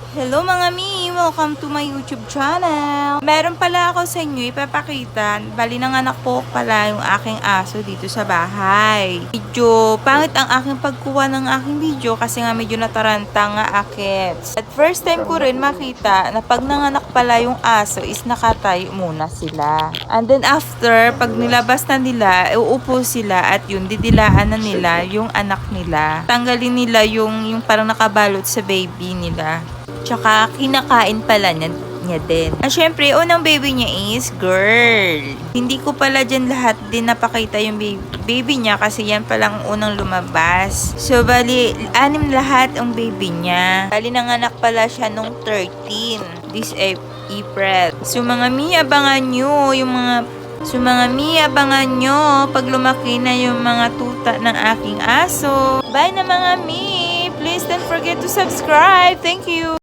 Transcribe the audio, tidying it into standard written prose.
Hello mga mi! Welcome to my YouTube channel! Meron pala ako sa inyo ipapakita. Bali nanganak po pala yung aking aso dito sa bahay. Medyo pangit ang aking pagkuha ng aking video kasi nga medyo nataranta nga akit. At first time ko rin makita na pag nanganak pala yung aso is nakatayo muna sila. And then after, pag nilabas na nila, uupo sila at yun, didilaan na nila yung anak nila. Tanggalin nila yung parang nakabalot sa baby nila. Tsaka kinakain pala niya din. At syempre, unang baby niya is girl. Hindi ko pala dyan lahat din napakita yung baby niya kasi yan palang unang lumabas. So, bali, 6 lahat ang baby niya. Bali, nanganak pala siya nung 13. This April. So, mga mi, abangan nyo yung abangan nyo pag lumaki na yung mga tuta ng aking aso. Bye na mga mi! Please don't forget to subscribe. Thank you!